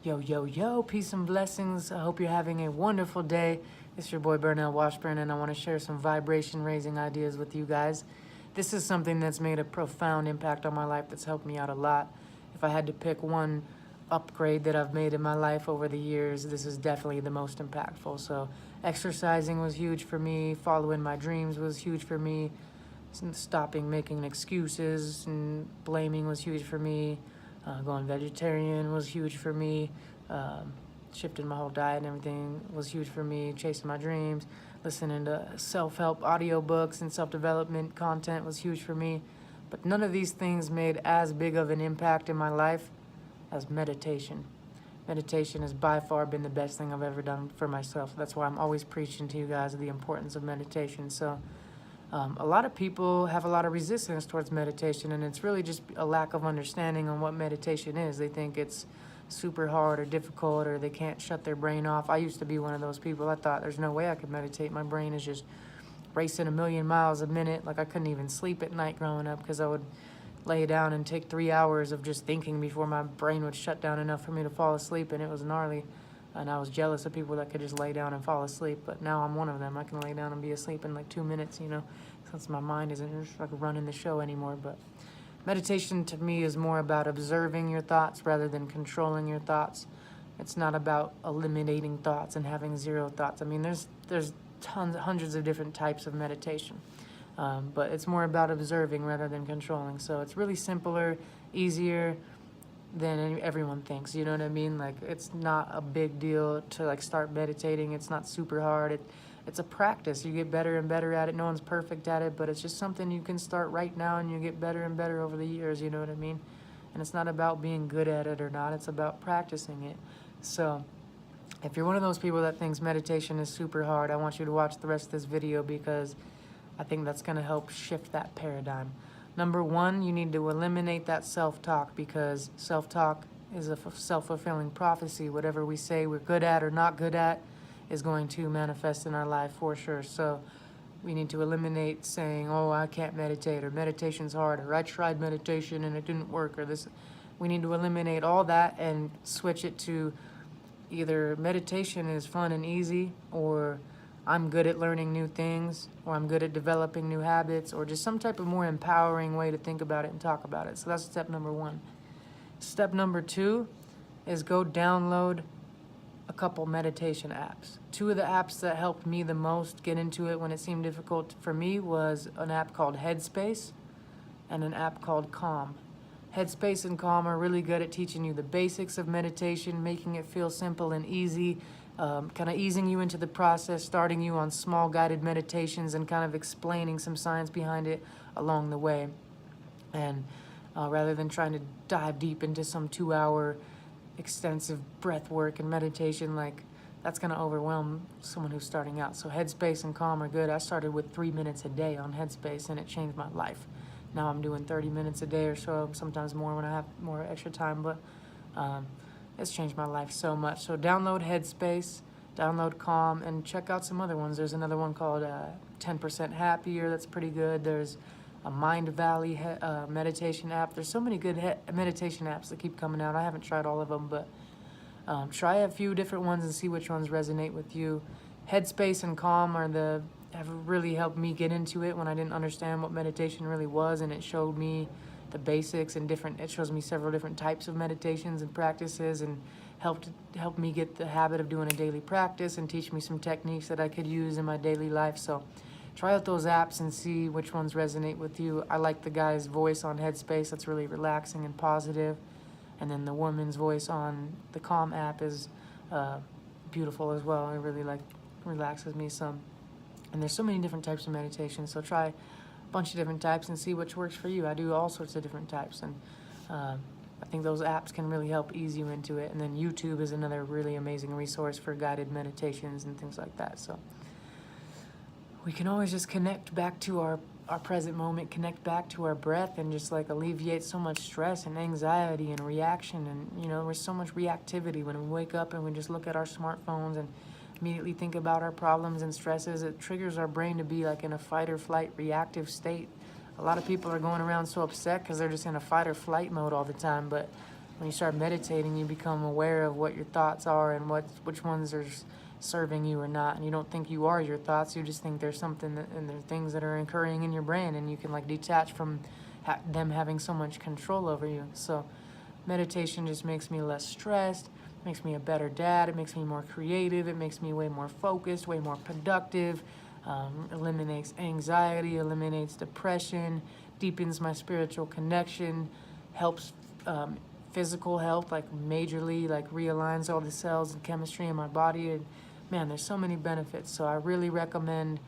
Yo, yo, yo, peace and blessings. I hope you're having a wonderful day. It's your boy Burnell Washburn, and I want to share some vibration raising ideas with you guys. This is something that's made a profound impact on my life, that's helped me out a lot. If I had to pick one upgrade that I've made in my life over the years, this is definitely the most impactful. So exercising was huge for me, following my dreams was huge for me, stopping making excuses and blaming was huge for me. Going vegetarian was huge for me. Shifting my whole diet and everything was huge for me. Chasing my dreams, listening to self-help audiobooks and self-development content was huge for me. But none of these things made as big of an impact in my life as meditation. Meditation has by far been the best thing I've ever done for myself. That's why I'm always preaching to you guys the importance of meditation. So a lot of people have a lot of resistance towards meditation, and it's really just a lack of understanding on what meditation is. They think it's super hard or difficult, or they can't shut their brain off. I used to be one of those people. I thought there's no way I could meditate. My brain is just racing 1,000,000 miles a minute. Like I couldn't even sleep at night growing up because I would lay down and take 3 hours of just thinking before my brain would shut down enough for me to fall asleep, and it was gnarly. And I was jealous of people that could just lay down and fall asleep, but now I'm one of them. I can lay down and be asleep in like 2 minutes, since my mind isn't just like running the show anymore. But meditation to me is more about observing your thoughts rather than controlling your thoughts. It's not about eliminating thoughts and having zero thoughts. I mean, there's hundreds of different types of meditation, but it's more about observing rather than controlling. So it's really simpler, easier than everyone thinks, you know what I mean? Like, it's not a big deal to like start meditating. It's not super hard. It's a practice. You get better and better at it. No one's perfect at it, but it's just something you can start right now, and you get better and better over the years, you know what I mean? And it's not about being good at it or not. It's about practicing it. So if you're one of those people that thinks meditation is super hard, I want you to watch the rest of this video, because I think that's going to help shift that paradigm. Number one, you need to eliminate that self-talk, because self-talk is a self-fulfilling prophecy. Whatever we say we're good at or not good at is going to manifest in our life for sure. So we need to eliminate saying, oh, I can't meditate, or meditation's hard, or I tried meditation and it didn't work, or this. We need to eliminate all that and switch it to either meditation is fun and easy, or I'm good at learning new things, or I'm good at developing new habits, or just some type of more empowering way to think about it and talk about it. So that's step number one. Step number two is go download a couple meditation apps. Two of the apps that helped me the most get into it when it seemed difficult for me was an app called Headspace and an app called Calm. Headspace and Calm are really good at teaching you the basics of meditation, making it feel simple and easy, kind of easing you into the process, starting you on small guided meditations, and kind of explaining some science behind it along the way. And rather than trying to dive deep into some 2-hour extensive breath work and meditation, like that's going to overwhelm someone who's starting out. So Headspace and Calm are good. I started with 3 minutes a day on Headspace, and it changed my life. Now I'm doing 30 minutes a day or so, sometimes more when I have more extra time, but it's changed my life so much. So download Headspace, download Calm, and check out some other ones. There's another one called 10% Happier that's pretty good. There's a Mind Valley meditation app. There's so many good meditation apps that keep coming out. I haven't tried all of them, but try a few different ones and see which ones resonate with you. Headspace and Calm have really helped me get into it when I didn't understand what meditation really was, and it showed me the basics and it shows me several different types of meditations and practices, and helped me get the habit of doing a daily practice and teach me some techniques that I could use in my daily life. So try out those apps and see which ones resonate with you. I like the guy's voice on Headspace. That's really relaxing and positive. And then the woman's voice on the Calm app is beautiful as well. It really relaxes me some. And there's so many different types of meditation, so try a bunch of different types and see which works for you. I do all sorts of different types, and I think those apps can really help ease you into it. And then YouTube is another really amazing resource for guided meditations and things like that. So we can always just connect back to our present moment, connect back to our breath, and just like alleviate so much stress and anxiety and reaction. And there's so much reactivity when we wake up and we just look at our smartphones and immediately think about our problems and stresses. It triggers our brain to be like in a fight or flight reactive state. A lot of people are going around so upset because they're just in a fight or flight mode all the time, but when you start meditating, you become aware of what your thoughts are and which ones are serving you or not. And you don't think you are your thoughts. You just think there's something and there's things that are occurring in your brain, and you can like detach from them having so much control over you. So meditation just makes me less stressed, makes me a better dad, it makes me more creative, it makes me way more focused, way more productive, eliminates anxiety, eliminates depression, deepens my spiritual connection, helps physical health, like majorly, like realigns all the cells and chemistry in my body. And man, there's so many benefits. So I really recommend,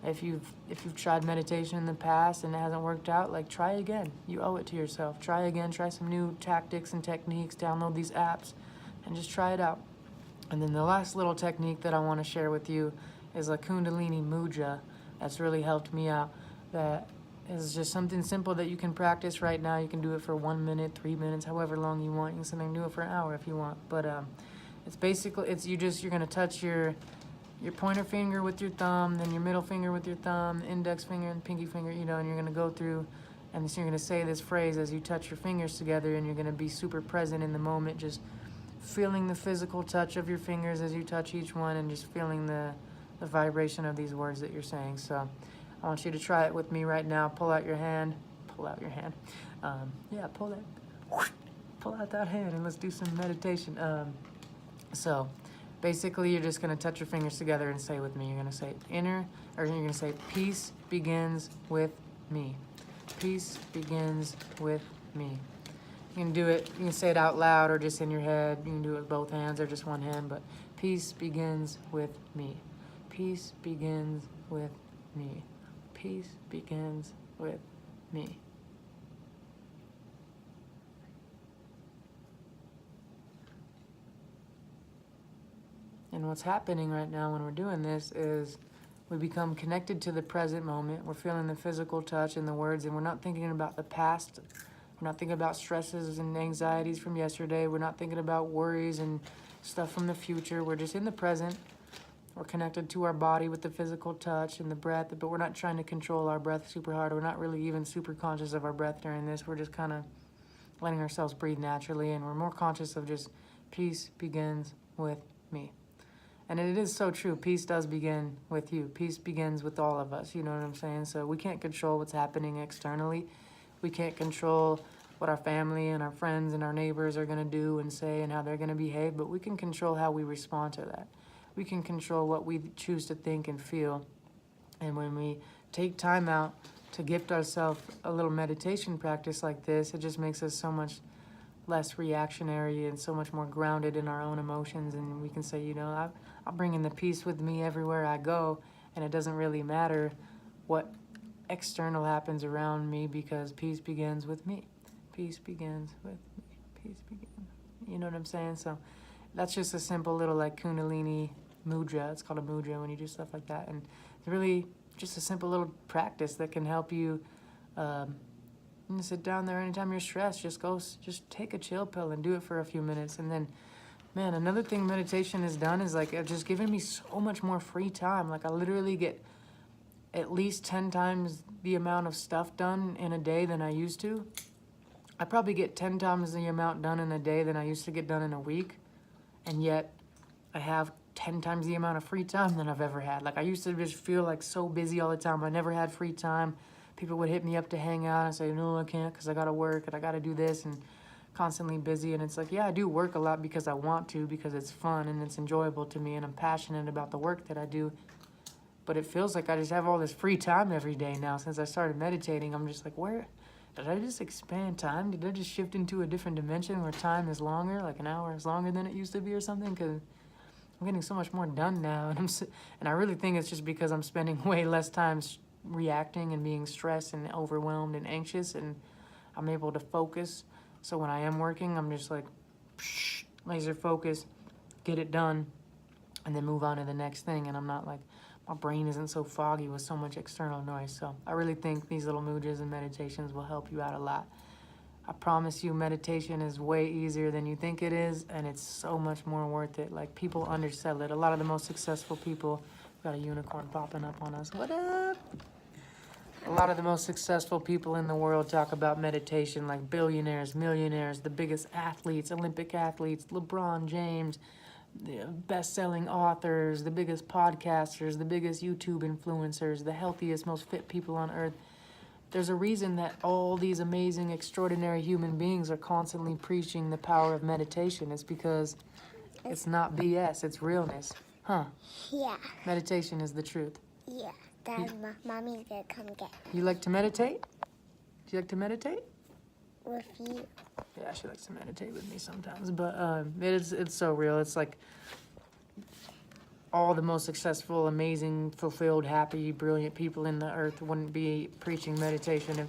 if you've tried meditation in the past and it hasn't worked out, like try again. You owe it to yourself. Try again, try some new tactics and techniques, download these apps and just try it out. And then the last little technique that I want to share with you is a kundalini mudra that's really helped me out. That is just something simple that you can practice right now. You can do it for 1 minute, 3 minutes, however long you want. You can do it for an hour if you want. But it's basically, you're gonna touch your pointer finger with your thumb, then your middle finger with your thumb, index finger and pinky finger, and you're gonna go through, and so you're gonna say this phrase as you touch your fingers together, and you're gonna be super present in the moment, just feeling the physical touch of your fingers as you touch each one, and just feeling the vibration of these words that you're saying. So I want you to try it with me right now. Pull out your hand. Pull out your hand. Pull out that hand, and let's do some meditation. So basically, you're just going to touch your fingers together and say with me. You're going to say you're going to say, peace begins with me. Peace begins with me. You can do it, you can say it out loud or just in your head. You can do it with both hands or just one hand, but peace begins with me. Peace begins with me. Peace begins with me. And what's happening right now when we're doing this is we become connected to the present moment. We're feeling the physical touch and the words, and we're not thinking about the past. We're not thinking about stresses and anxieties from yesterday. We're not thinking about worries and stuff from the future. We're just in the present. We're connected to our body with the physical touch and the breath, but we're not trying to control our breath super hard. We're not really even super conscious of our breath during this. We're just kind of letting ourselves breathe naturally, and we're more conscious of just peace begins with me. And it is so true. Peace does begin with you. Peace begins with all of us. You know what I'm saying? So we can't control what's happening externally. We can't control what our family and our friends and our neighbors are going to do and say and how they're going to behave, but we can control how we respond to that. We can control what we choose to think and feel. And when we take time out to gift ourselves a little meditation practice like this, it just makes us so much less reactionary and so much more grounded in our own emotions. And we can say, you know, I'll bring in the peace with me everywhere I go, and it doesn't really matter what external happens around me, because peace begins with me. Peace begins with me. Peace begins. You know what I'm saying? So that's just a simple little like kundalini mudra. It's called a mudra when you do stuff like that. And it's really just a simple little practice that can help you sit down there anytime you're stressed. Just take a chill pill and do it for a few minutes. And then, man, another thing meditation has done is like just given me so much more free time. Like I literally get at least 10 times the amount of stuff done in a day than I used to. I probably get 10 times the amount done in a day than I used to get done in a week. And yet I have 10 times the amount of free time than I've ever had. Like I used to just feel like so busy all the time. I never had free time. People would hit me up to hang out and say, no, I can't because I got to work and I got to do this, and constantly busy. And it's like, yeah, I do work a lot because I want to, because it's fun and it's enjoyable to me and I'm passionate about the work that I do. But it feels like I just have all this free time every day now. Since I started meditating, I'm just like, where did I just expand time? Did I just shift into a different dimension where time is longer, like an hour is longer than it used to be or something? Because I'm getting so much more done now. And I really think it's just because I'm spending way less time reacting and being stressed and overwhelmed and anxious, and I'm able to focus. So when I am working, I'm just like laser focus, get it done, and then move on to the next thing. And I'm not like, my brain isn't so foggy with so much external noise. So I really think these little mudras and meditations will help you out a lot. I promise you, meditation is way easier than you think it is, and it's so much more worth it. Like, people undersell it. A lot of the most successul people, got a unicorn popping up on us. What up? A lot of the most successful people in the world talk about meditation, like billionaires, millionaires, the biggest athletes, Olympic athletes, LeBron James, the best-selling authors, the biggest podcasters, the biggest YouTube influencers, the healthiest, most fit people on earth. There's a reason that all these amazing, extraordinary human beings are constantly preaching the power of meditation. It's because it's not BS, it's realness. Huh? Yeah. Meditation is the truth. Yeah. Dad, Mommy's gonna come get You like to meditate? Do you like to meditate? with you. Yeah, she likes to meditate with me sometimes, but it's so real. It's like all the most successful, amazing, fulfilled, happy, brilliant people in the earth wouldn't be preaching meditation if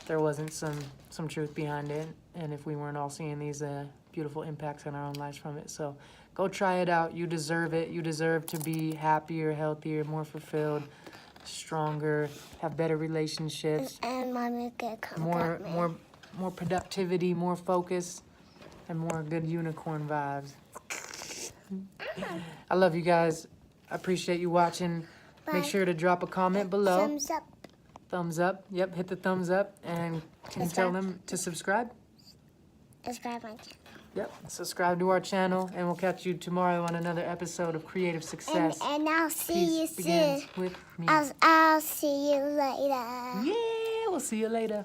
there wasn't some truth behind it, and if we weren't all seeing these beautiful impacts on our own lives from it. So go try it out. You deserve it. You deserve to be happier, healthier, more fulfilled, stronger, have better relationships, And Mommy's gonna come get me. more productivity, more focus, and more good unicorn vibes. I love you guys. I appreciate you watching. Make Bye. sure to drop a comment below. Thumbs up. Thumbs up. Yep, hit the thumbs up. And can you tell them to subscribe? Subscribe my channel. Yep, subscribe to our channel. And we'll catch you tomorrow on another episode of Creative Success. And I'll see you Peace begins soon. with me. I'll see you later. Yeah, we'll see you later.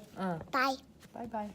Bye. Bye-bye.